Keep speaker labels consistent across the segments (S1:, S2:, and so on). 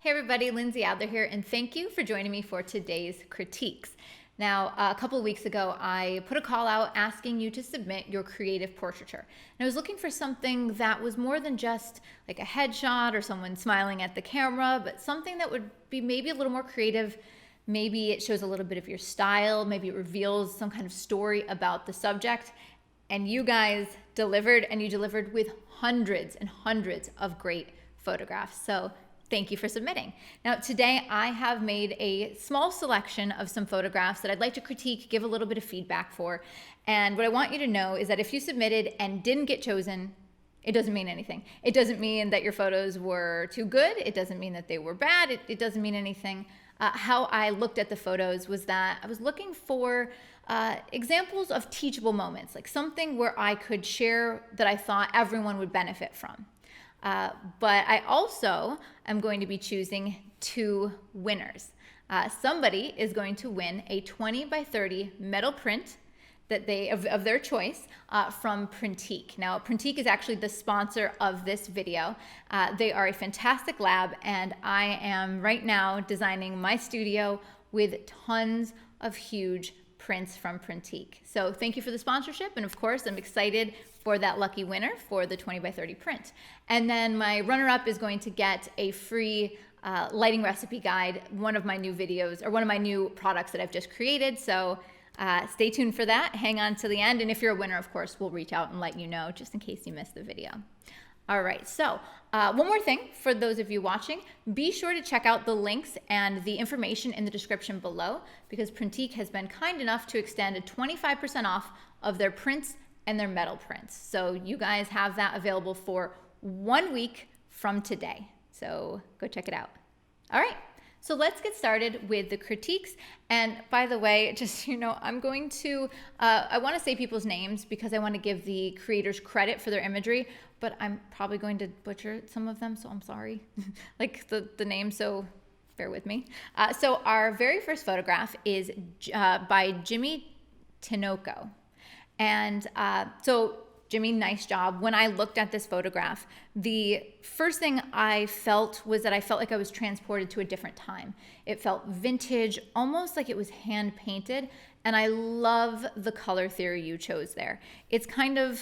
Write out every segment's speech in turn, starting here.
S1: Hey everybody, Lindsay Adler here, and thank you for joining me for today's critiques. Now, a couple of weeks ago, I put a call out asking you to submit your creative portraiture. And I was looking for something that was more than just like a headshot or someone smiling at the camera, but something that would be maybe a little more creative. Maybe it shows a little bit of your style, maybe it reveals some kind of story about the subject. And you guys delivered, and you delivered with hundreds and hundreds of great photographs. So thank you for submitting. Now, today I have made a small selection of some photographs that I'd like to critique, give a little bit of feedback for. And what I want you to know is that if you submitted and didn't get chosen, it doesn't mean anything. It doesn't mean that your photos were too good. It doesn't mean that they were bad. It doesn't mean anything. How I looked at the photos was that I was looking for examples of teachable moments, like something where I could share that I thought everyone would benefit from. But I also am going to be choosing two winners. Somebody is going to win a 20 by 30 metal print that of their choice from Printique. Now, Printique is actually the sponsor of this video. They are a fantastic lab, and I am right now designing my studio with tons of huge prints from Printique. So thank you for the sponsorship, and of course I'm excited for that lucky winner for the 20 by 30 print. And then my runner-up is going to get a free lighting recipe guide, one of my new videos, or one of my new products that I've just created. So stay tuned for that, hang on to the end, and if you're a winner, of course, we'll reach out and let you know, just in case you missed the video. All right, so one more thing for those of you watching, be sure to check out the links and the information in the description below, because Printique has been kind enough to extend a 25% off of their prints and their metal prints. So you guys have that available for 1 week from today. So go check it out. All right, so let's get started with the critiques. And by the way, just, I'm going to, I want to say people's names because I want to give the creators credit for their imagery, but I'm probably going to butcher some of them, so I'm sorry. Like the name, so bear with me. So our very first photograph is by Jimmy Tinoco. And so Jimmy, nice job. When I looked at this photograph, the first thing I felt was that I felt like I was transported to a different time. It felt vintage, almost like it was hand painted. And I love the color theory you chose there. It's kind of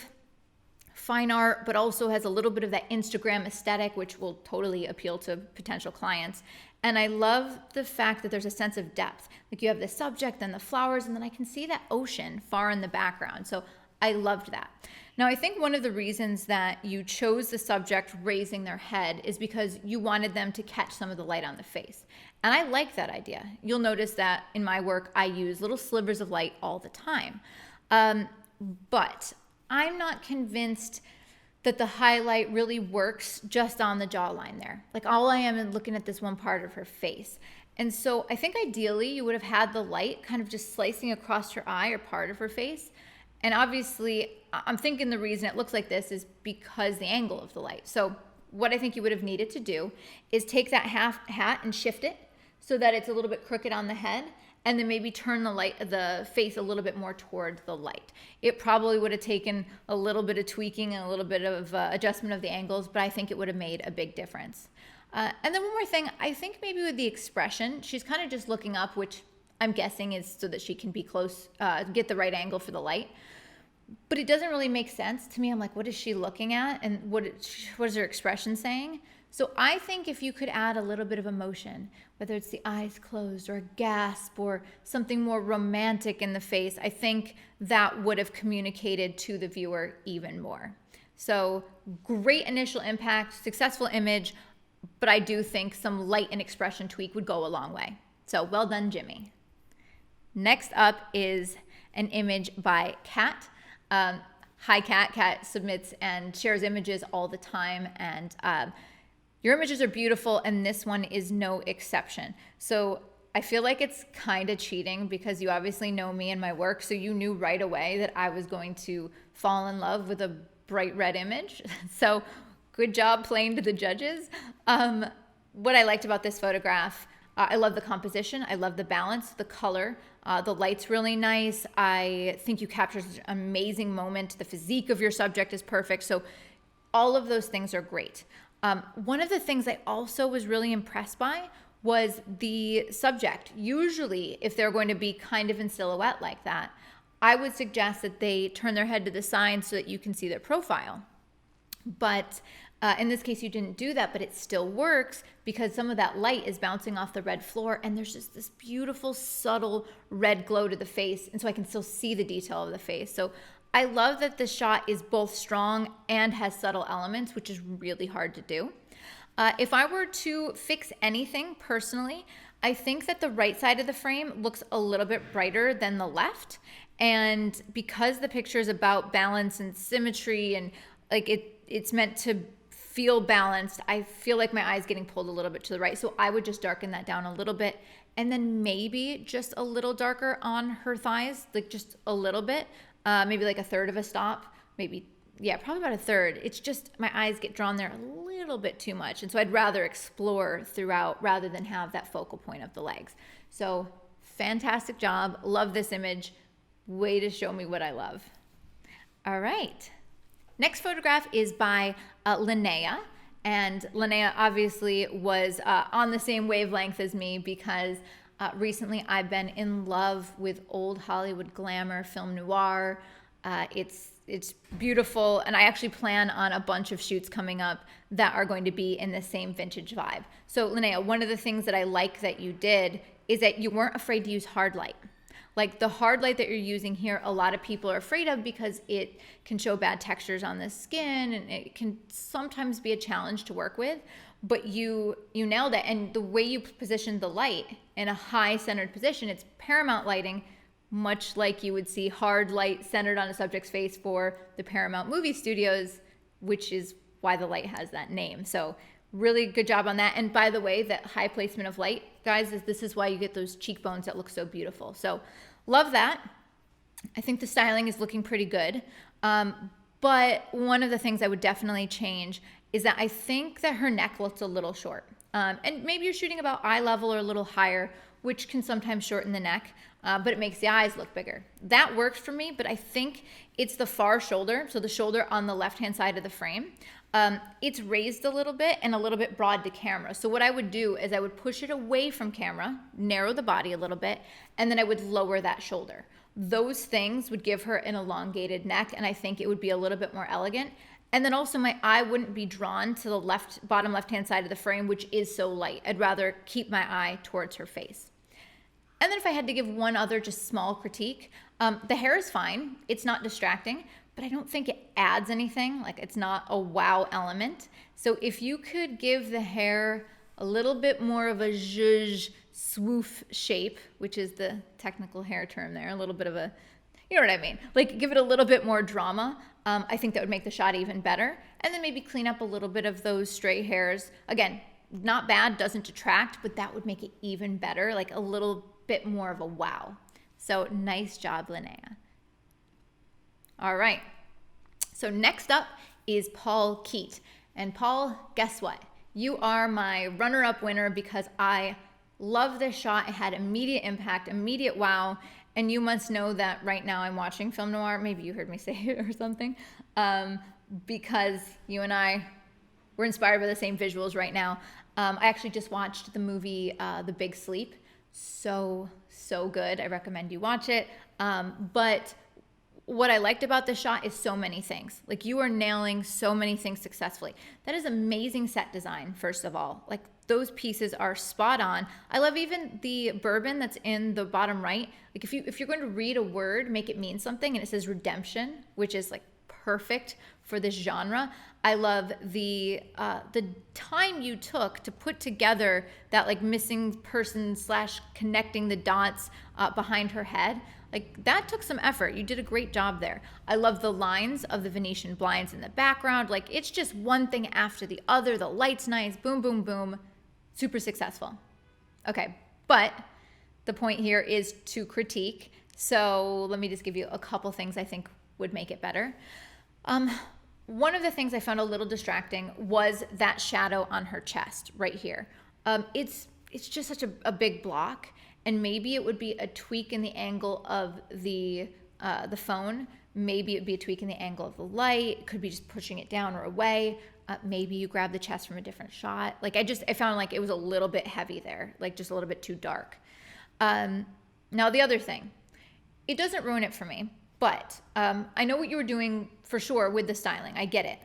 S1: fine art, but also has a little bit of that Instagram aesthetic, which will totally appeal to potential clients. And I love the fact that there's a sense of depth. Like you have the subject and the flowers, and then I can see that ocean far in the background. So I loved that. Now, I think one of the reasons that you chose the subject raising their head is because you wanted them to catch some of the light on the face. And I like that idea. You'll notice that in my work, I use little slivers of light all the time. But I'm not convinced that the highlight really works just on the jawline there. Like all I am is looking at this one part of her face. And so I think ideally you would have had the light kind of just slicing across her eye or part of her face. And obviously I'm thinking the reason it looks like this is because the angle of the light. So what I think you would have needed to do is take that half hat and shift it so that it's a little bit crooked on the head, and then maybe turn the face a little bit more toward the light. It probably would have taken a little bit of tweaking and a little bit of adjustment of the angles, but I think it would have made a big difference. And then one more thing, I think maybe with the expression, she's kind of just looking up, which I'm guessing is so that she can be close, get the right angle for the light. But it doesn't really make sense to me. I'm like, what is she looking at? And what is her expression saying? So I think if you could add a little bit of emotion, whether it's the eyes closed or a gasp or something more romantic in the face, I think that would have communicated to the viewer even more. So great initial impact, successful image, but I do think some light and expression tweak would go a long way. So well done, Jimmy. Next up is an image by Kat. Hi, Kat. Kat submits and shares images all the time, and your images are beautiful, and this one is no exception. So I feel like it's kind of cheating because you obviously know me and my work, so you knew right away that I was going to fall in love with a bright red image. So good job playing to the judges. What I liked about this photograph, I love the composition. I love the balance, the color. The light's really nice. I think you captured an amazing moment. The physique of your subject is perfect. So all of those things are great. One of the things I also was really impressed by was the subject. Usually, if they're going to be kind of in silhouette like that, I would suggest that they turn their head to the side so that you can see their profile. But in this case, you didn't do that, but it still works because some of that light is bouncing off the red floor, and there's just this beautiful, subtle red glow to the face, and so I can still see the detail of the face. So I love that the shot is both strong and has subtle elements, which is really hard to do. If I were to fix anything personally, I think that the right side of the frame looks a little bit brighter than the left. And because the picture is about balance and symmetry and like it's meant to feel balanced, I feel like my eye's getting pulled a little bit to the right. So I would just darken that down a little bit, and then maybe just a little darker on her thighs, like just a little bit, maybe like a third of a stop, maybe, yeah, probably about a third. It's just my eyes get drawn there a little bit too much. And so I'd rather explore throughout rather than have that focal point of the legs. So fantastic job. Love this image. Way to show me what I love. All right. Next photograph is by Lynnea. And Lynnea obviously was on the same wavelength as me because recently I've been in love with old Hollywood glamour, film noir. It's beautiful, and I actually plan on a bunch of shoots coming up that are going to be in the same vintage vibe. So Lynnea, one of the things that I like that you did is that you weren't afraid to use hard light. Like the hard light that you're using here, a lot of people are afraid of because it can show bad textures on the skin and it can sometimes be a challenge to work with, but you nailed it. And the way you positioned the light in a high centered position, it's paramount lighting, much like you would see hard light centered on a subject's face for the Paramount movie studios, which is why the light has that name. So really good job on that. And by the way, that high placement of light, guys, this is why you get those cheekbones that look so beautiful. So love that. I think the styling is looking pretty good. But one of the things I would definitely change is that I think that her neck looks a little short. And maybe you're shooting about eye level or a little higher, which can sometimes shorten the neck, but it makes the eyes look bigger. That works for me, but I think it's the far shoulder, so the shoulder on the left-hand side of the frame. It's raised a little bit and a little bit broad to camera. So what I would do is I would push it away from camera, narrow the body a little bit, and then I would lower that shoulder. Those things would give her an elongated neck, and I think it would be a little bit more elegant. And then also my eye wouldn't be drawn to the bottom left-hand side of the frame, which is so light. I'd rather keep my eye towards her face. And then if I had to give one other just small critique, the hair is fine. It's not distracting, but I don't think it adds anything. Like it's not a wow element. So if you could give the hair a little bit more of a zhuzh swoof shape, which is the technical hair term there, a little bit of a, you know what I mean? Like give it a little bit more drama. I think that would make the shot even better. And then maybe clean up a little bit of those stray hairs. Again, not bad, doesn't detract, but that would make it even better, like a little bit more of a wow. So nice job, Lynnea. All right. So next up is Paul Keat. And Paul, guess what? You are my runner-up winner because I love this shot. It had immediate impact, immediate wow. And you must know that right now I'm watching film noir. Maybe you heard me say it or something. Because you and I were inspired by the same visuals right now. I actually just watched the movie The Big Sleep. So good. I recommend you watch it. But what I liked about this shot is so many things. Like you are nailing so many things successfully. That is amazing set design, first of all. Like those pieces are spot on. I love even the bourbon that's in the bottom right. Like if you're going to read a word, make it mean something, and it says redemption, which is like perfect for this genre. I love the time you took to put together that like missing person / connecting the dots behind her head. Like that took some effort. You did a great job there. I love the lines of the Venetian blinds in the background. Like it's just one thing after the other. The light's nice. Boom, boom, boom. Super successful. Okay, but the point here is to critique. So let me just give you a couple things I think would make it better. One of the things I found a little distracting was that shadow on her chest right here. It's just such a big block, and maybe it would be a tweak in the angle of the phone. Maybe it'd be a tweak in the angle of the light. It could be just pushing it down or away. Maybe you grab the chest from a different shot. Like I found like it was a little bit heavy there, like just a little bit too dark. Now the other thing, it doesn't ruin it for me, but I know what you were doing for sure with the styling. I get it.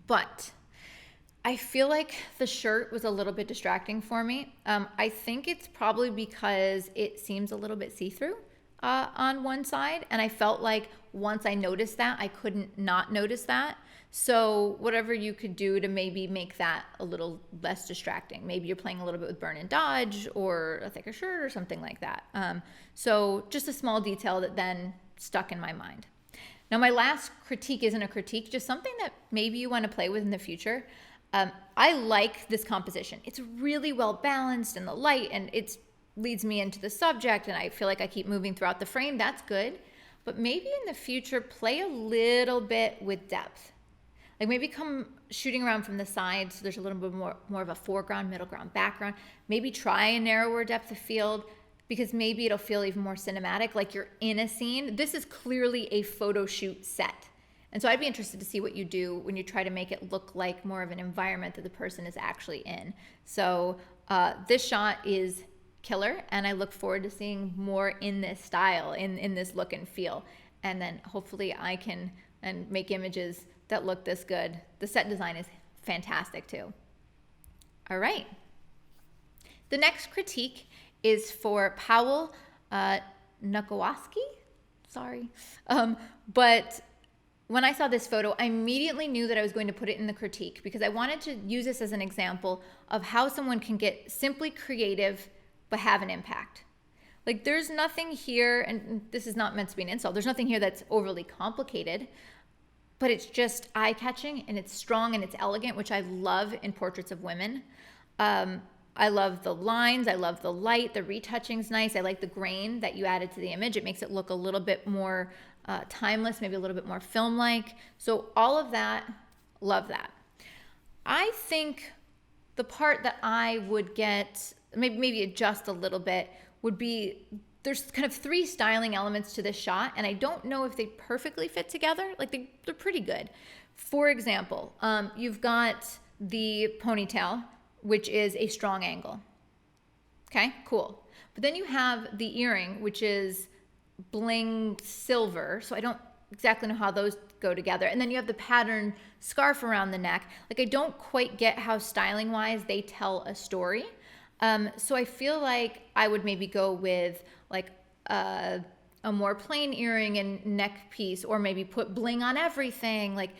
S1: But I feel like the shirt was a little bit distracting for me. I think it's probably because it seems a little bit see-through on one side. And I felt like once I noticed that, I couldn't not notice that. So whatever you could do to maybe make that a little less distracting. Maybe you're playing a little bit with burn and dodge or a thicker shirt or something like that. So just a small detail that then stuck in my mind. Now my last critique isn't a critique, just something that maybe you want to play with in the future. I like this composition. It's really well balanced in the light, and it leads me into the subject, and I feel like I keep moving throughout the frame. That's good. But maybe in the future, play a little bit with depth. Like maybe come shooting around from the side so there's a little bit more of a foreground, middle ground, background. Maybe try a narrower depth of field because maybe it'll feel even more cinematic, like you're in a scene. This is clearly a photo shoot set. And so I'd be interested to see what you do when you try to make it look like more of an environment that the person is actually in. So this shot is killer, and I look forward to seeing more in this style, in this look and feel. And then hopefully I can make images that look this good. The set design is fantastic too. All right. The next critique is for Powell Nukowaski. Sorry. But when I saw this photo, I immediately knew that I was going to put it in the critique because I wanted to use this as an example of how someone can get simply creative but have an impact. Like there's nothing here, and this is not meant to be an insult, there's nothing here that's overly complicated, but it's just eye-catching and it's strong and it's elegant, which I love in portraits of women. I love the lines, I love the light, the retouching's nice. I like the grain that you added to the image. It makes it look a little bit more timeless, maybe a little bit more film-like. So all of that, love that. I think the part that I would get, maybe adjust a little bit, would be there's kind of three styling elements to this shot, and I don't know if they perfectly fit together. Like they're pretty good. For example, you've got the ponytail, which is a strong angle. Okay, cool. But then you have the earring, which is bling silver. So I don't exactly know how those go together. And then you have the pattern scarf around the neck. Like I don't quite get how styling wise they tell a story. So I feel like I would maybe go with like a more plain earring and neck piece, or maybe put bling on everything. Like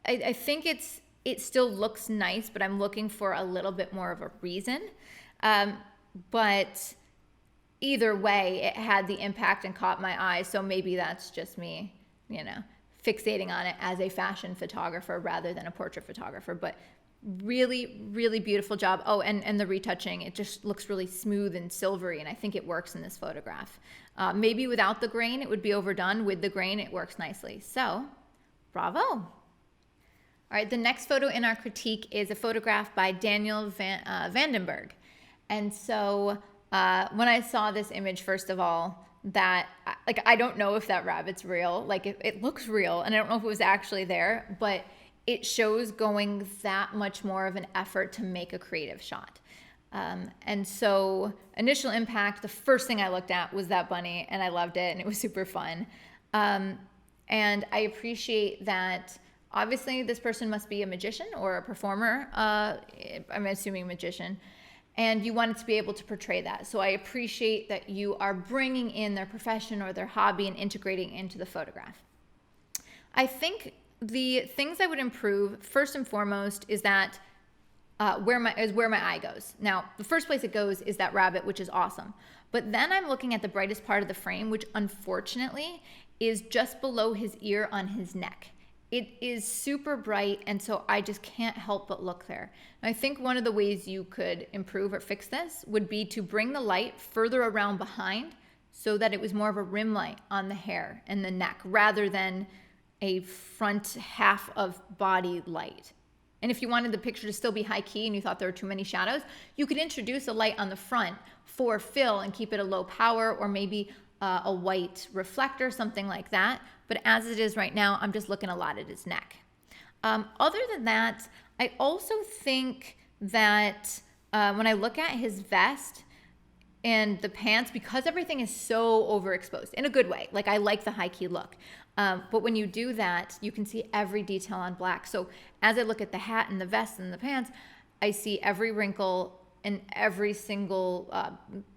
S1: I think it still looks nice, but I'm looking for a little bit more of a reason. But either way, it had the impact and caught my eye. So maybe that's just me, fixating on it as a fashion photographer rather than a portrait photographer. But really, really beautiful job. Oh, and the retouching, it just looks really smooth and silvery, and I think it works in this photograph. Maybe without the grain, it would be overdone. With the grain, it works nicely. So, bravo. All right, the next photo in our critique is a photograph by Daniel Vandenberg. And so when I saw this image, first of all, I don't know if that rabbit's real. Like it looks real, and I don't know if it was actually there, but it shows going that much more of an effort to make a creative shot. And so initial impact, the first thing I looked at was that bunny, and I loved it, and it was super fun. And I appreciate that. Obviously, this person must be a magician or a performer. I'm assuming magician. And you wanted to be able to portray that. So I appreciate that you are bringing in their profession or their hobby and integrating into the photograph. I think the things I would improve, first and foremost, is that where my eye goes. Now, the first place it goes is that rabbit, which is awesome. But then I'm looking at the brightest part of the frame, which unfortunately is just below his ear on his neck. It is super bright, and so I just can't help but look there. And I think one of the ways you could improve or fix this would be to bring the light further around behind so that it was more of a rim light on the hair and the neck rather than a front half of body light. And if you wanted the picture to still be high key and you thought there were too many shadows, you could introduce a light on the front for fill and keep it a low power, or maybe a white reflector, something like that. But as it is right now, I'm just looking a lot at his neck. Other than that, I also think that when I look at his vest and the pants, because everything is so overexposed in a good way, like I like the high key look. But when you do that, you can see every detail on black. So as I look at the hat and the vest and the pants, I see every wrinkle and every single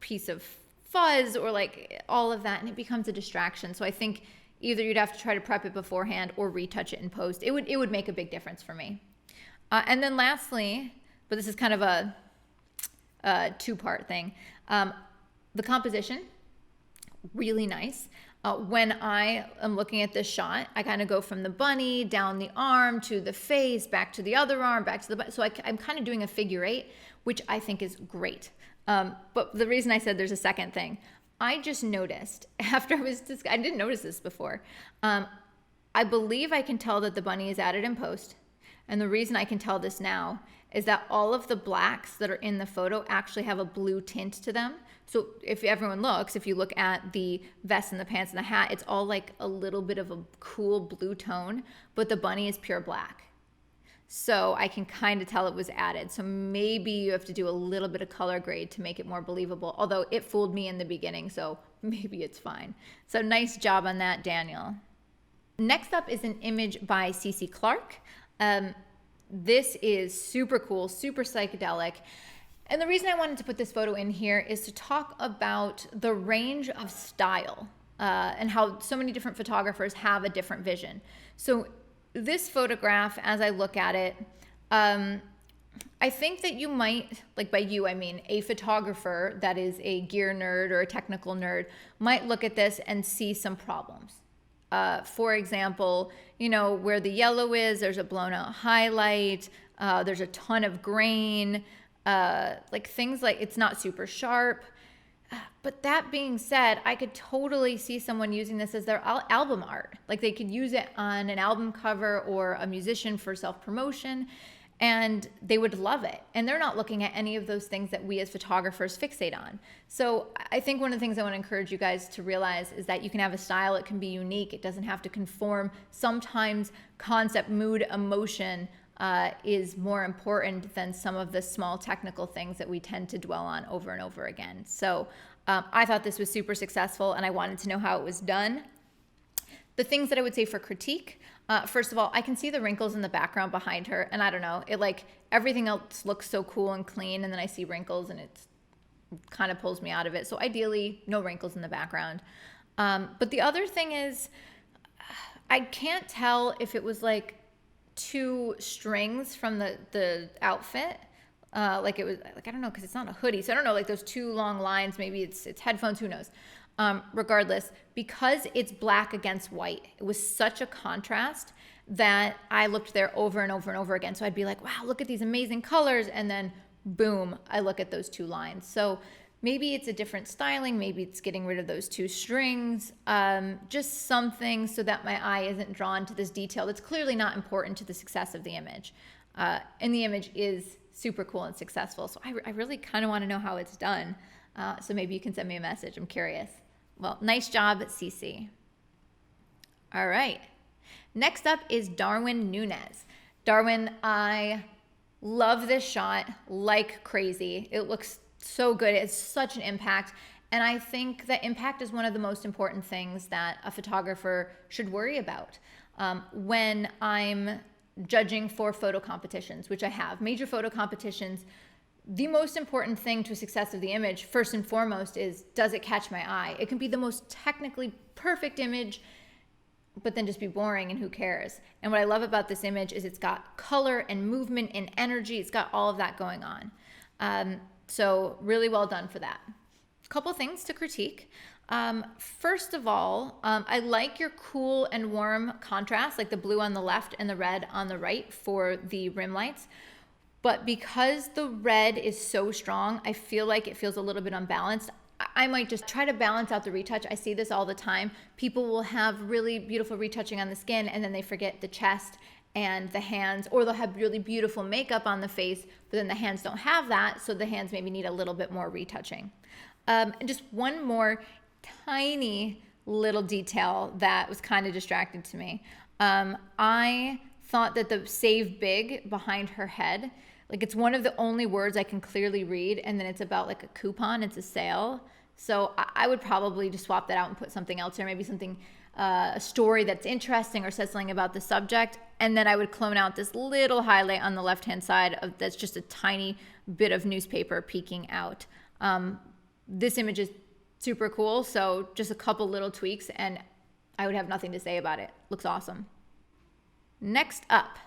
S1: piece of fuzz or like all of that, and it becomes a distraction. So I think either you'd have to try to prep it beforehand or retouch it in post. It would make a big difference for me. And then lastly, but this is kind of a two-part thing, the composition, really nice. When I am looking at this shot, I kind of go from the bunny down the arm to the face, back to the other arm, back to the bunny. So I'm kind of doing a figure eight, which I think is great. But the reason I said there's a second thing, I just noticed after I didn't notice this before. I believe I can tell that the bunny is added in post. And the reason I can tell this now is that all of the blacks that are in the photo actually have a blue tint to them. So if you look at the vest and the pants and the hat, it's all like a little bit of a cool blue tone, but the bunny is pure black. So I can kind of tell it was added. So maybe you have to do a little bit of color grade to make it more believable, although it fooled me in the beginning, so maybe it's fine. So nice job on that, Daniel. Next up is an image by CeCe Clark. This is super cool, super psychedelic. And the reason I wanted to put this photo in here is to talk about the range of style and how so many different photographers have a different vision. So this photograph, as I look at it, I think that you might, like by you, I mean a photographer that is a gear nerd or a technical nerd, might look at this and see some problems. For example, where the yellow is, there's a blown out highlight, there's a ton of grain, like things like it's not super sharp. But that being said, I could totally see someone using this as their album art. Like they could use it on an album cover or a musician for self-promotion, and they would love it. And they're not looking at any of those things that we as photographers fixate on. So I think one of the things I want to encourage you guys to realize is that you can have a style, it can be unique, it doesn't have to conform. Sometimes concept, mood, emotion is more important than some of the small technical things that we tend to dwell on over and over again. So I thought this was super successful and I wanted to know how it was done. The things that I would say for critique, first of all, I can see the wrinkles in the background behind her, and I don't know, it like everything else looks so cool and clean, and then I see wrinkles and it kind of pulls me out of it. So ideally, no wrinkles in the background. But the other thing is, I can't tell if it was like two strings from the outfit. Like it was like, I don't know, because it's not a hoodie, so I don't know, like those two long lines, maybe it's headphones, who knows. Regardless, because it's black against white, it was such a contrast that I looked there over and over and over again. So I'd be like, wow, look at these amazing colors, and then boom, I look at those two lines. So maybe it's a different styling, maybe it's getting rid of those two strings, just something so that my eye isn't drawn to this detail that's clearly not important to the success of the image. And the image is super cool and successful, so I really kind of want to know how it's done. So maybe you can send me a message, I'm curious. Well, nice job, CeCe. All right. Next up is Darwin Nunes. Darwin, I love this shot like crazy. It looks so good. It's such an impact. And I think that impact is one of the most important things that a photographer should worry about. When I'm judging for photo competitions, which I have, major photo competitions, the most important thing to success of the image, first and foremost, is does it catch my eye? It can be the most technically perfect image, but then just be boring and who cares? And what I love about this image is it's got color and movement and energy. It's got all of that going on. So really well done for that. A couple things to critique. First of all, I like your cool and warm contrast, like the blue on the left and the red on the right for the rim lights. But because the red is so strong, I feel like it feels a little bit unbalanced. I might just try to balance out the retouch. I see this all the time. People will have really beautiful retouching on the skin and then they forget the chest and the hands, or they'll have really beautiful makeup on the face, but then the hands don't have that, so the hands maybe need a little bit more retouching. And just one more tiny little detail that was kind of distracted to me. I thought that the save big behind her head, like it's one of the only words I can clearly read, and then it's about like a coupon, it's a sale. So I would probably just swap that out and put something else, or maybe something, a story that's interesting or says something about the subject. And then I would clone out this little highlight on the left-hand side that's just a tiny bit of newspaper peeking out. This image is super cool, so just a couple little tweaks and I would have nothing to say about it. Looks awesome. Next up,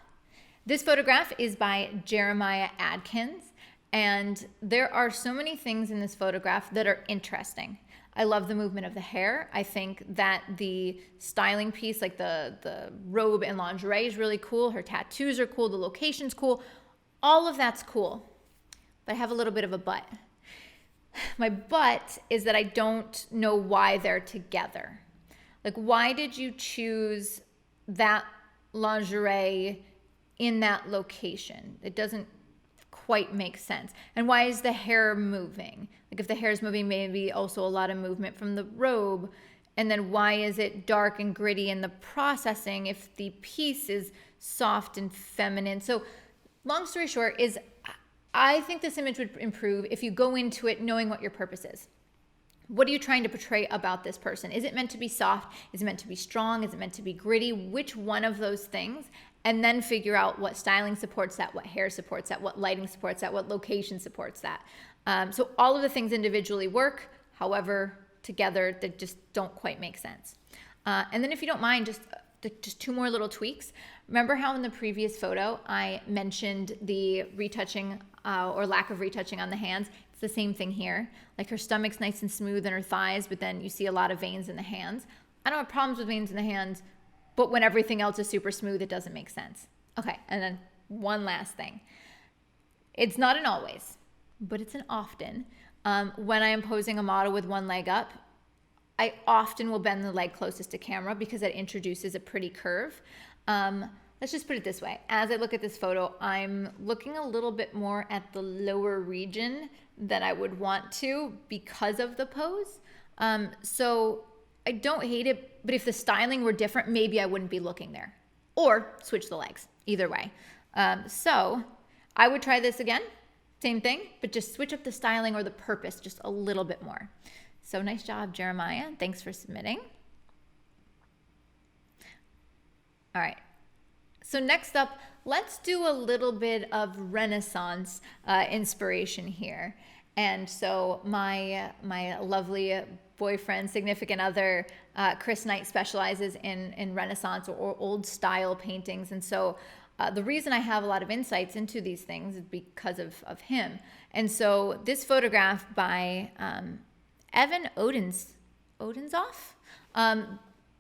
S1: this photograph is by Jeremiah Adkins, and there are so many things in this photograph that are interesting. I love the movement of the hair. I think that the styling piece, like the robe and lingerie, is really cool. Her tattoos are cool. The location's cool. All of that's cool. But I have a little bit of a but. My but is that I don't know why they're together. Like, why did you choose that lingerie in that location? It doesn't quite make sense. And why is the hair moving? Like, if the hair is moving, maybe also a lot of movement from the robe. And then why is it dark and gritty in the processing if the piece is soft and feminine? So long story short is I think this image would improve if you go into it knowing what your purpose is. What are you trying to portray about this person? Is it meant to be soft? Is it meant to be strong? Is it meant to be gritty? Which one of those things? And then figure out what styling supports that, what hair supports that, what lighting supports that, what location supports that. So all of the things individually work, however, together they just don't quite make sense. And then if you don't mind, just two more little tweaks. Remember how in the previous photo I mentioned the retouching or lack of retouching on the hands? It's the same thing here. Like, her stomach's nice and smooth and her thighs, but then you see a lot of veins in the hands. I don't have problems with veins in the hands, but when everything else is super smooth, it doesn't make sense. Okay, and then one last thing. It's not an always, but it's an often. When I am posing a model with one leg up, I often will bend the leg closest to camera because that introduces a pretty curve. Let's just put it this way. As I look at this photo, I'm looking a little bit more at the lower region than I would want to because of the pose. So I don't hate it, but if the styling were different, maybe I wouldn't be looking there. Or switch the legs, either way. So I would try this again, same thing, but just switch up the styling or the purpose just a little bit more. So nice job, Jeremiah. Thanks for submitting. All right. So next up, let's do a little bit of Renaissance inspiration here. And so my lovely boyfriend, significant other, Chris Knight, specializes in Renaissance or old style paintings. And so the reason I have a lot of insights into these things is because of him. And so this photograph by Evan Odensoff,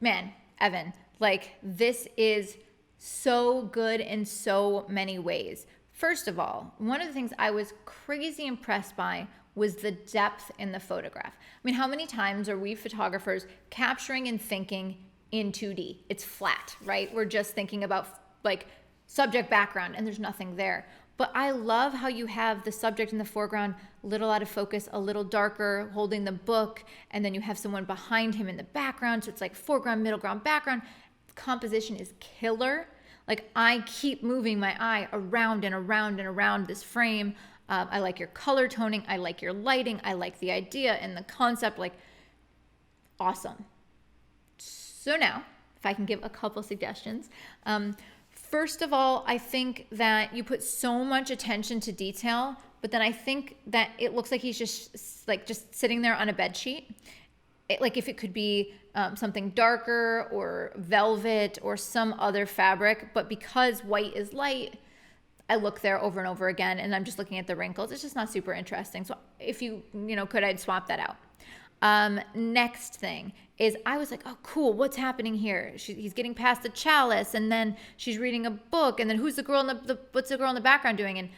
S1: man, Evan, like, this is so good in so many ways. First of all, one of the things I was crazy impressed by was the depth in the photograph. I mean, how many times are we photographers capturing and thinking in 2D? It's flat, right? We're just thinking about like subject background and there's nothing there. But I love how you have the subject in the foreground, a little out of focus, a little darker, holding the book, and then you have someone behind him in the background. So it's like foreground, middle ground, background. The composition is killer. Like, I keep moving my eye around and around and around this frame. I like your color toning. I like your lighting. I like the idea and the concept. Like, awesome. So now, if I can give a couple suggestions. First of all, I think that you put so much attention to detail, but then I think that it looks like he's just sitting there on a bed sheet. Like, if it could be something darker or velvet or some other fabric, but because white is light, I look there over and over again and I'm just looking at the wrinkles. It's just not super interesting. So if you could, I'd swap that out. Next thing is I was like, oh, cool. What's happening here? He's getting past the chalice and then she's reading a book. And then what's the girl in the background doing? And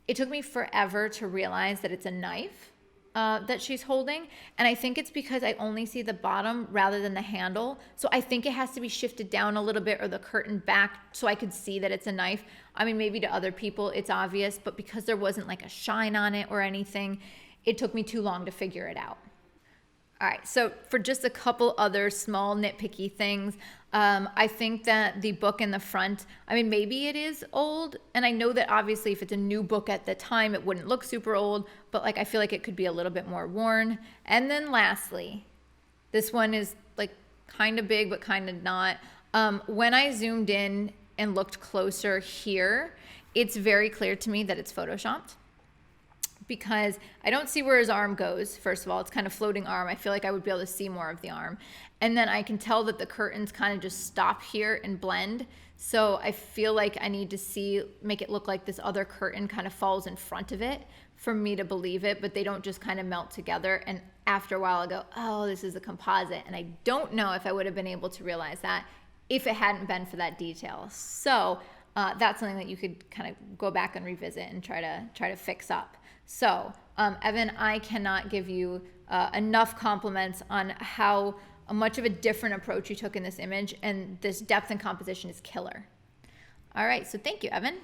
S1: it took me forever to realize that it's a knife that she's holding. And I think it's because I only see the bottom rather than the handle. So I think it has to be shifted down a little bit or the curtain back so I could see that it's a knife. I mean, maybe to other people it's obvious, but because there wasn't like a shine on it or anything, it took me too long to figure it out. All right, so for just a couple other small nitpicky things, I think that the book in the front, I mean, maybe it is old, and I know that obviously if it's a new book at the time, it wouldn't look super old, but like I feel like it could be a little bit more worn. And then lastly, this one is like kind of big, but kind of not. When I zoomed in and looked closer here, it's very clear to me that it's photoshopped, because I don't see where his arm goes. First of all, it's kind of floating arm. I feel like I would be able to see more of the arm. And then I can tell that the curtains kind of just stop here and blend. So I feel like I need to make it look like this other curtain kind of falls in front of it for me to believe it, but they don't just kind of melt together. And after a while I go, oh, this is a composite. And I don't know if I would have been able to realize that if it hadn't been for that detail. So that's something that you could kind of go back and revisit and try to fix up. So, Evan, I cannot give you enough compliments on how much of a different approach you took in this image, and this depth and composition is killer. All right, so thank you, Evan.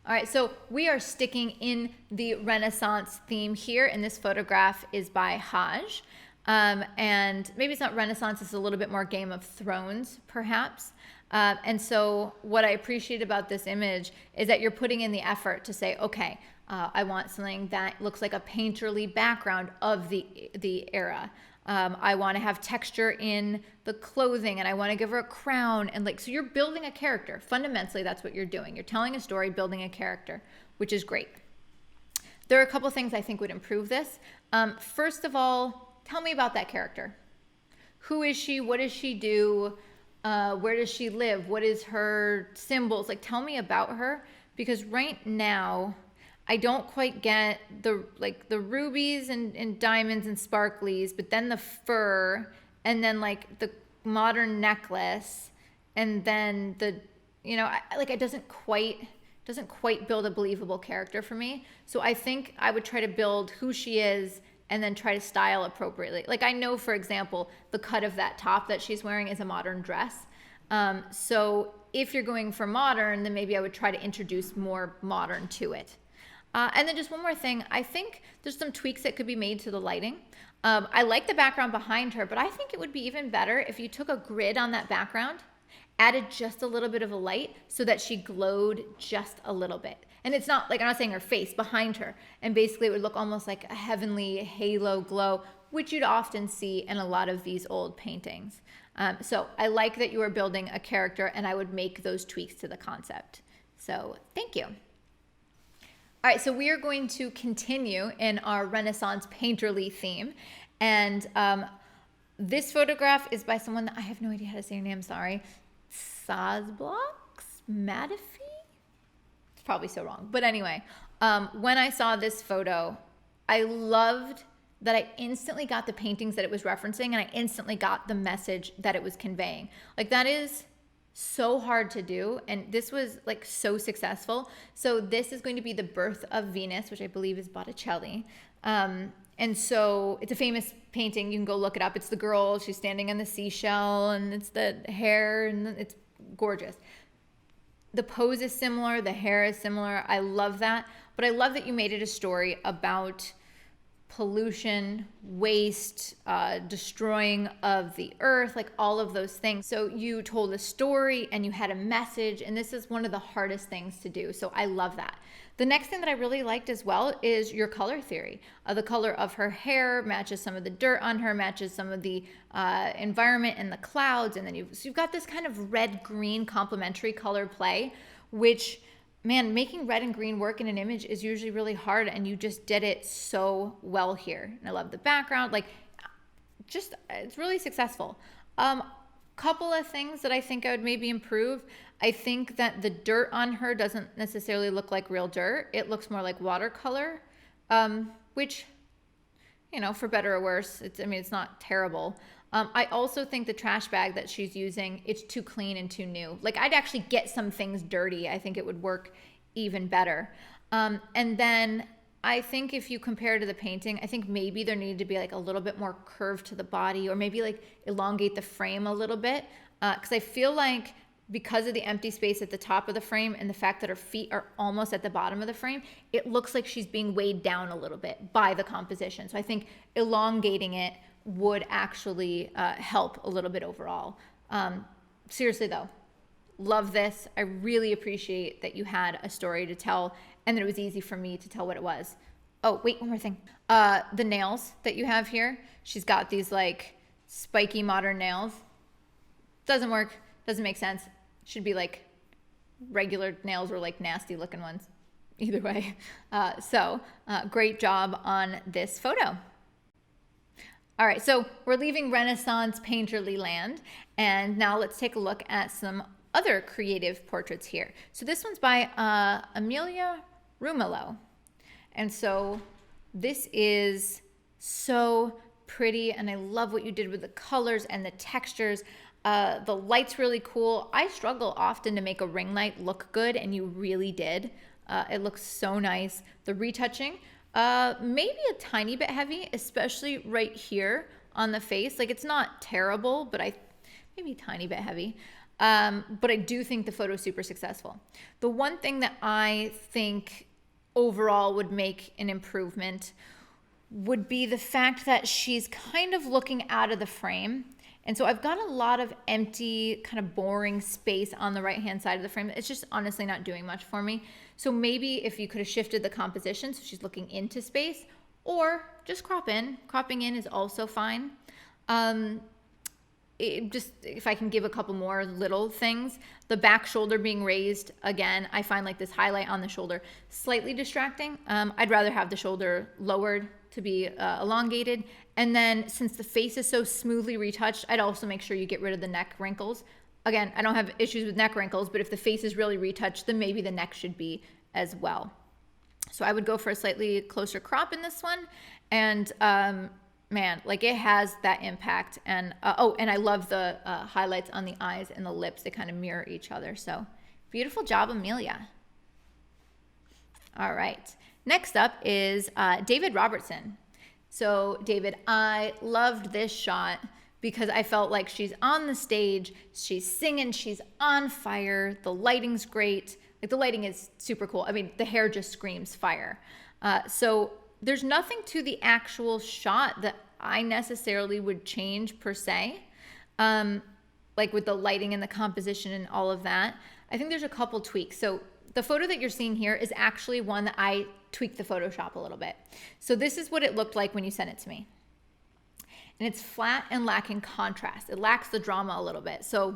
S1: All right, so we are sticking in the Renaissance theme here, and this photograph is by Hajj. And maybe it's not Renaissance, it's a little bit more Game of Thrones, perhaps. And so what I appreciate about this image is that you're putting in the effort to say, okay, I want something that looks like a painterly background of the era. I want to have texture in the clothing, and I want to give her a crown, and like, so you're building a character. Fundamentally, that's what you're doing. You're telling a story, building a character, which is great. There are a couple things I think would improve this. First of all, tell me about that character. Who is she? What does she do? Where does she live? What is her symbols? Like, tell me about her, because right now I don't quite get the rubies and diamonds and sparklies, but then the fur, and then like the modern necklace, and then it doesn't quite build a believable character for me. So I think I would try to build who she is and then try to style appropriately. Like, I know, for example, the cut of that top that she's wearing is a modern dress. So if you're going for modern, then maybe I would try to introduce more modern to it. And then just one more thing, I think there's some tweaks that could be made to the lighting. I like the background behind her, but I think it would be even better if you took a grid on that background, added just a little bit of a light so that she glowed just a little bit. And it's not like, I'm not saying her face, behind her. And basically it would look almost like a heavenly halo glow, which you'd often see in a lot of these old paintings. So I like that you are building a character, and I would make those tweaks to the concept. So thank you. All right, so we are going to continue in our Renaissance painterly theme. And this photograph is by someone that I have no idea how to say her name, sorry. Mataphy? It's probably so wrong. But anyway, when I saw this photo, I loved that I instantly got the paintings that it was referencing, and I instantly got the message that it was conveying. Like, that is so hard to do, and this was like so successful. So this is going to be The Birth of Venus, which I believe is Botticelli. And so it's a famous painting. You can go look it up. It's the girl, she's standing on the seashell, and it's the hair, and it's gorgeous. The pose is similar, the hair is similar. I love that. But I love that you made it a story about pollution, waste, destroying of the earth, like all of those things. So you told a story and you had a message, and this is one of the hardest things to do. So I love that. The next thing that I really liked as well is your color theory. The color of her hair matches some of the dirt on her, matches some of the environment and the clouds. And then you've got this kind of red-green complementary color play, which, man, making red and green work in an image is usually really hard, and you just did it so well here. And I love the background. Like, just, it's really successful. Couple of things that I think I would maybe improve. I think that the dirt on her doesn't necessarily look like real dirt. It looks more like watercolor, which, for better or worse, it's not terrible. I also think the trash bag that she's using, it's too clean and too new. Like, I'd actually get some things dirty. I think it would work even better. And then I think if you compare to the painting, I think maybe there needed to be like a little bit more curve to the body, or maybe like elongate the frame a little bit. Because I feel like because of the empty space at the top of the frame and the fact that her feet are almost at the bottom of the frame, it looks like she's being weighed down a little bit by the composition. So I think elongating it would actually help a little bit overall. Seriously though, love this. I really appreciate that you had a story to tell and that it was easy for me to tell what it was. Oh, wait, one more thing. The nails that you have here, she's got these like spiky modern nails. Doesn't work, doesn't make sense. Should be like regular nails or like nasty looking ones. Either way. Great job on this photo. All right, so we're leaving Renaissance painterly land, and now let's take a look at some other creative portraits here. So this one's by Amelia Romelo. And so this is so pretty, and I love what you did with the colors and the textures. The light's really cool. I struggle often to make a ring light look good, and you really did. It looks so nice. The retouching, maybe a tiny bit heavy, especially right here on the face. Like, it's not terrible, but maybe a tiny bit heavy. But I do think the photo is super successful. The one thing that I think overall would make an improvement would be the fact that she's kind of looking out of the frame. And so I've got a lot of empty, kind of boring space on the right-hand side of the frame. It's just honestly not doing much for me. So maybe if you could have shifted the composition so she's looking into space, or just crop in. Cropping in is also fine. If I can give a couple more little things, the back shoulder being raised, again, I find like this highlight on the shoulder slightly distracting. I'd rather have the shoulder lowered to be elongated. And then since the face is so smoothly retouched, I'd also make sure you get rid of the neck wrinkles. Again, I don't have issues with neck wrinkles, but if the face is really retouched, then maybe the neck should be as well. So I would go for a slightly closer crop in this one. And man, like it has that impact. And and I love the highlights on the eyes and the lips. They kind of mirror each other. So beautiful job, Amelia. All right. Next up is David Robertson. So David, I loved this shot because I felt like she's on the stage, she's singing, she's on fire, the lighting's great. Like the lighting is super cool. I mean, the hair just screams fire. So there's nothing to the actual shot that I necessarily would change per se. Like with the lighting and the composition and all of that. I think there's a couple tweaks. So the photo that you're seeing here is actually one that I tweaked the Photoshop a little bit. So this is what it looked like when you sent it to me. And it's flat and lacking contrast. It lacks the drama a little bit. So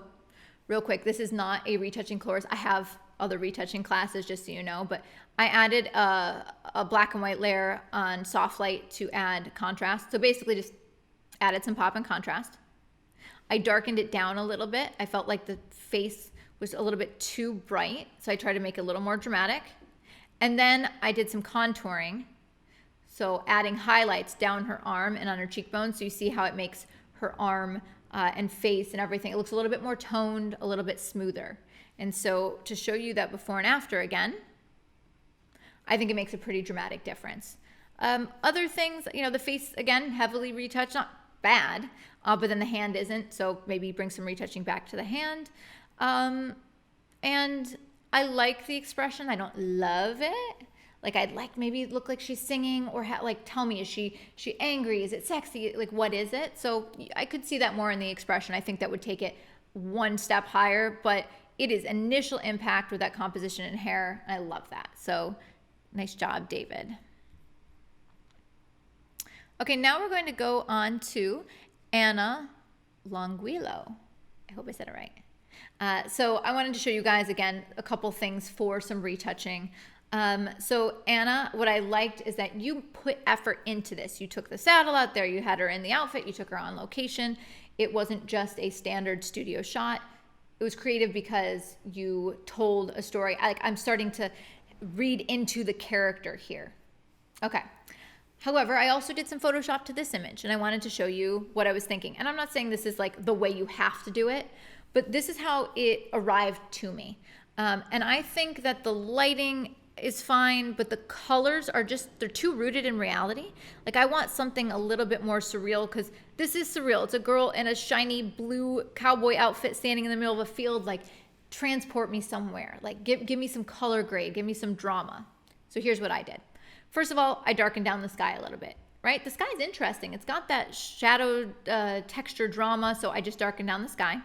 S1: real quick, this is not a retouching course. I have other retouching classes, just so you know, but I added a black and white layer on soft light to add contrast. So basically just added some pop and contrast. I darkened it down a little bit. I felt like the face was a little bit too bright, so I tried to make it a little more dramatic. And then I did some contouring, so adding highlights down her arm and on her cheekbone, so you see how it makes her arm and face and everything. It looks a little bit more toned, a little bit smoother. And so to show you that before and after again, I think it makes a pretty dramatic difference. Other things, you know, the face, again, heavily retouched, not bad, but then the hand isn't, so maybe bring some retouching back to the hand. And I like the expression. I don't love it. Like I'd like maybe it look like she's singing, or like tell me, is she angry? Is it sexy? Like what is it? So I could see that more in the expression. I think that would take it one step higher, but it is initial impact with that composition and hair. I love that. So nice job, David. Okay, now we're going to go on to Anna Languilo. I hope I said it right. So I wanted to show you guys again a couple things for some retouching. So Anna, what I liked is that you put effort into this. You took the saddle out there, you had her in the outfit, you took her on location. It wasn't just a standard studio shot. It was creative because you told a story. I'm starting to read into the character here. Okay. However, I also did some Photoshop to this image, and I wanted to show you what I was thinking. And I'm not saying this is like the way you have to do it, but this is how it arrived to me. And I think that the lighting is fine, but the colors are just, they're too rooted in reality. Like I want something a little bit more surreal, because this is surreal. It's a girl in a shiny blue cowboy outfit standing in the middle of a field, like transport me somewhere. Like give me some color grade, give me some drama. So here's what I did. First of all, I darkened down the sky a little bit, right? The sky's interesting. It's got that shadow texture drama, so I just darkened down the sky.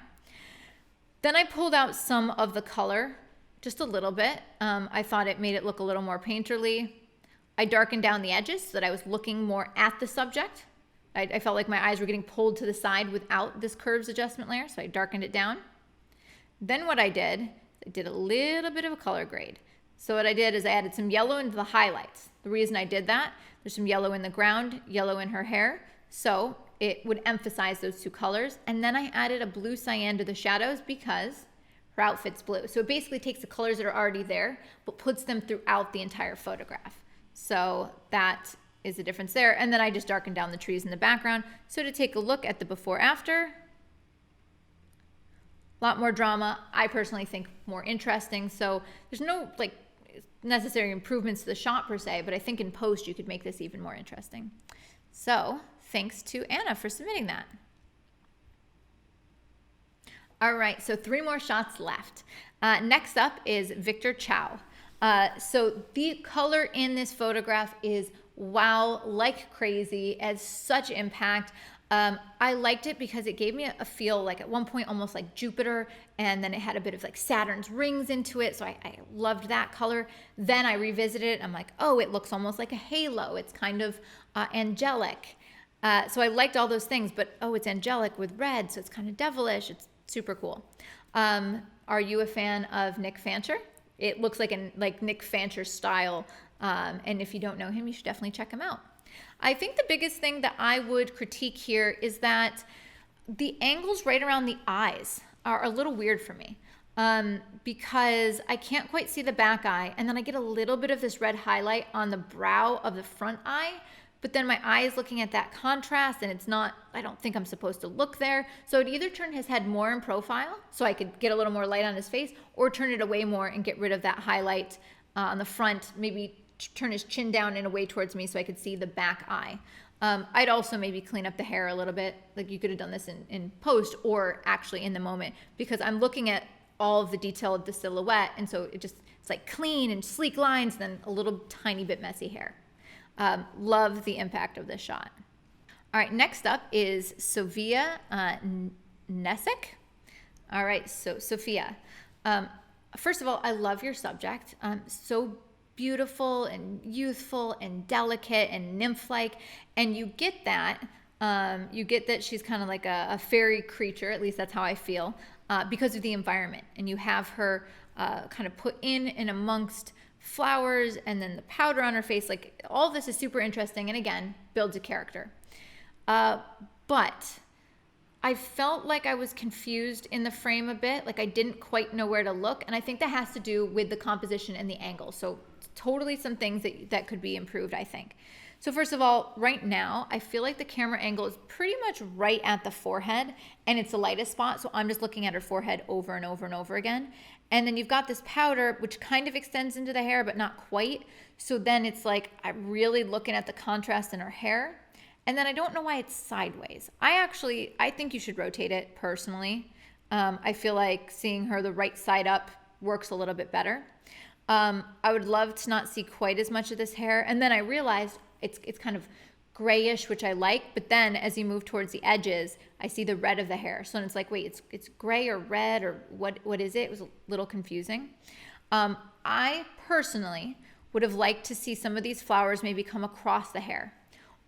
S1: Then I pulled out some of the color, just a little bit. I thought it made it look a little more painterly. I darkened down the edges so that I was looking more at the subject. I felt like my eyes were getting pulled to the side without this curves adjustment layer, so I darkened it down. Then what I did a little bit of a color grade. So what I did is I added some yellow into the highlights. The reason I did that, there's some yellow in the ground, yellow in her hair, so it would emphasize those two colors. And then I added a blue cyan to the shadows because her outfit's blue. So it basically takes the colors that are already there, but puts them throughout the entire photograph. So that is the difference there. And then I just darkened down the trees in the background. So to take a look at the before after, a lot more drama. I personally think more interesting. So there's no like necessary improvements to the shot per se, but I think in post you could make this even more interesting. So thanks to Anna for submitting that. All right, so 3 more shots left. Next up is Victor Chao. So the color in this photograph is wow, like crazy, has such impact. I liked it because it gave me a feel like at one point almost like Jupiter, and then it had a bit of like Saturn's rings into it, so I loved that color. Then I revisited it, I'm like, oh, it looks almost like a halo. It's kind of angelic. So I liked all those things, but oh, it's angelic with red, so it's kind of devilish. It's super cool. Are you a fan of Nick Fancher? It looks like Nick Fancher style, and if you don't know him, you should definitely check him out. I think the biggest thing that I would critique here is that the angles right around the eyes are a little weird for me, because I can't quite see the back eye, and then I get a little bit of this red highlight on the brow of the front eye, but then my eye is looking at that contrast, and it's not, I don't think I'm supposed to look there. So I'd either turn his head more in profile so I could get a little more light on his face, or turn it away more and get rid of that highlight on the front, maybe turn his chin down and away towards me so I could see the back eye. I'd also maybe clean up the hair a little bit. Like you could have done this in post or actually in the moment, because I'm looking at all of the detail of the silhouette, and so it's like clean and sleek lines, then a little tiny bit messy hair. Love the impact of this shot. All right, next up is Sophia Nesek. All right, so Sophia. First of all, I love your subject. So beautiful and youthful and delicate and nymph-like, and you get that she's kind of like a fairy creature, at least that's how I feel, because of the environment. And you have her kind of put in and amongst flowers, and then the powder on her face. Like all of this is super interesting, and again, builds a character. But I felt like I was confused in the frame a bit, like I didn't quite know where to look, and I think that has to do with the composition and the angle. So totally some things that could be improved, I think. So first of all, right now, I feel like the camera angle is pretty much right at the forehead, and it's the lightest spot, so I'm just looking at her forehead over and over and over again. And then you've got this powder, which kind of extends into the hair, but not quite. So then it's like, I'm really looking at the contrast in her hair. And then I don't know why it's sideways. I think you should rotate it personally. I feel like seeing her the right side up works a little bit better. I would love to not see quite as much of this hair. And then I realized it's kind of grayish, which I like, but then as you move towards the edges, I see the red of the hair. So then it's like, wait, it's gray or red, or what is it? It was a little confusing. I personally would have liked to see some of these flowers maybe come across the hair,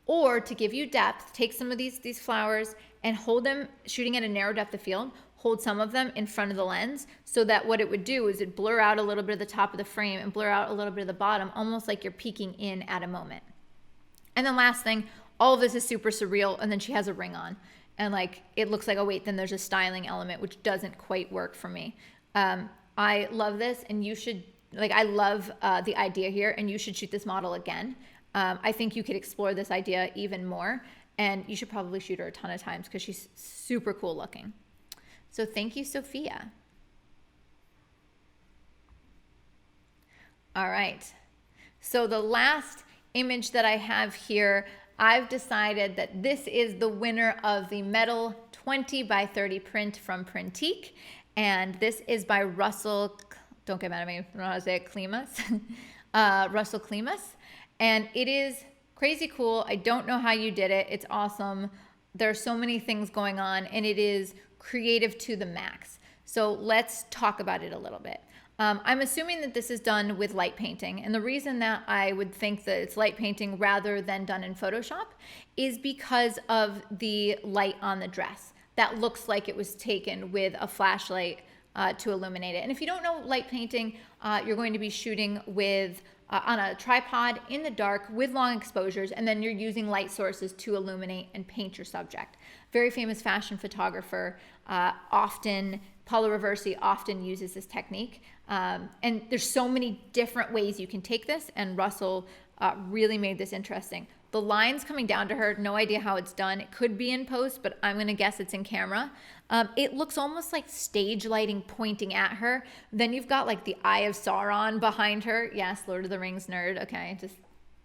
S1: or to give you depth, take some of these flowers and hold them, shooting at a narrow depth of field, hold some of them in front of the lens, so that what it would do is it'd blur out a little bit of the top of the frame and blur out a little bit of the bottom, almost like you're peeking in at a moment. And then last thing, all of this is super surreal, and then she has a ring on. And like, it looks like, oh wait, then there's a styling element, which doesn't quite work for me. I love this, and you should, I love the idea here, and you should shoot this model again. I think you could explore this idea even more, and you should probably shoot her a ton of times because she's super cool looking. So thank you, Sophia. All right. So the last image that I have here, I've decided that this is the winner of the metal 20 by 30 print from Printique. And this is by Russell, don't get mad at me, I don't know how to say it, Klimas. Russell Klimas. And it is crazy cool. I don't know how you did it. It's awesome. There are so many things going on, and it is creative to the max. So let's talk about it a little bit. I'm assuming that this is done with light painting. And the reason that I would think that it's light painting rather than done in Photoshop is because of the light on the dress. That looks like it was taken with a flashlight to illuminate it. And if you don't know light painting, you're going to be shooting with on a tripod in the dark with long exposures, and then you're using light sources to illuminate and paint your subject. Very famous fashion photographer, Paula Reversi often uses this technique. And there's so many different ways you can take this, and Russell really made this interesting. The lines coming down to her, no idea how it's done. It could be in post, but I'm gonna guess it's in camera. It looks almost like stage lighting pointing at her. Then you've got like the Eye of Sauron behind her. Yes, Lord of the Rings nerd, okay, just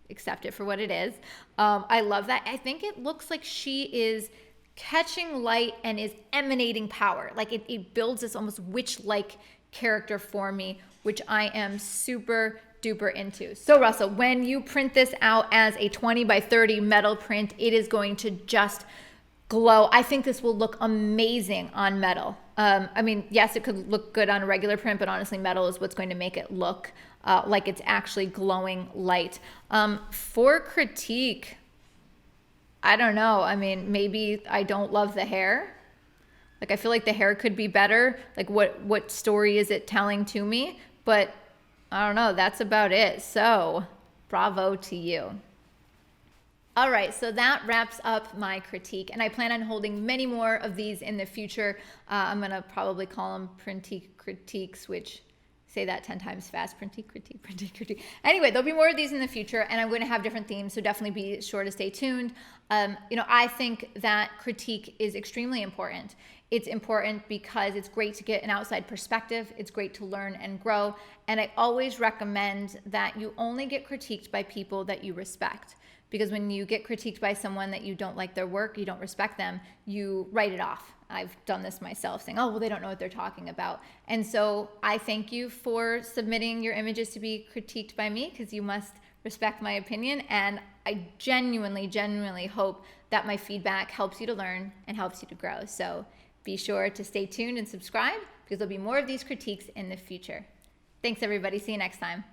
S1: accept it for what it is. I love that. I think it looks like she is catching light and is emanating power. Like it builds this almost witch-like character for me, which I am super duper into. So Russell, when you print this out as a 20 by 30 metal print, it is going to just glow. I think this will look amazing on metal. I mean, yes, it could look good on a regular print, but honestly, metal is what's going to make it look like it's actually glowing light. For critique, I don't know. I mean, maybe I don't love the hair. Like, I feel like the hair could be better. Like, what story is it telling to me? But I don't know. That's about it. So, bravo to you. All right, so that wraps up my critique, and I plan on holding many more of these in the future. I'm gonna probably call them printique critiques, which say that 10 times fast. Printique critique, printique critique. Anyway, there'll be more of these in the future, and I'm going to have different themes, so definitely be sure to stay tuned. I think that critique is extremely important. It's important because it's great to get an outside perspective. It's great to learn and grow. And I always recommend that you only get critiqued by people that you respect. Because when you get critiqued by someone that you don't like their work, you don't respect them, you write it off. I've done this myself, saying, oh, well, they don't know what they're talking about. And so I thank you for submitting your images to be critiqued by me, because you must respect my opinion. And I genuinely, genuinely hope that my feedback helps you to learn and helps you to grow. So be sure to stay tuned and subscribe, because there'll be more of these critiques in the future. Thanks, everybody. See you next time.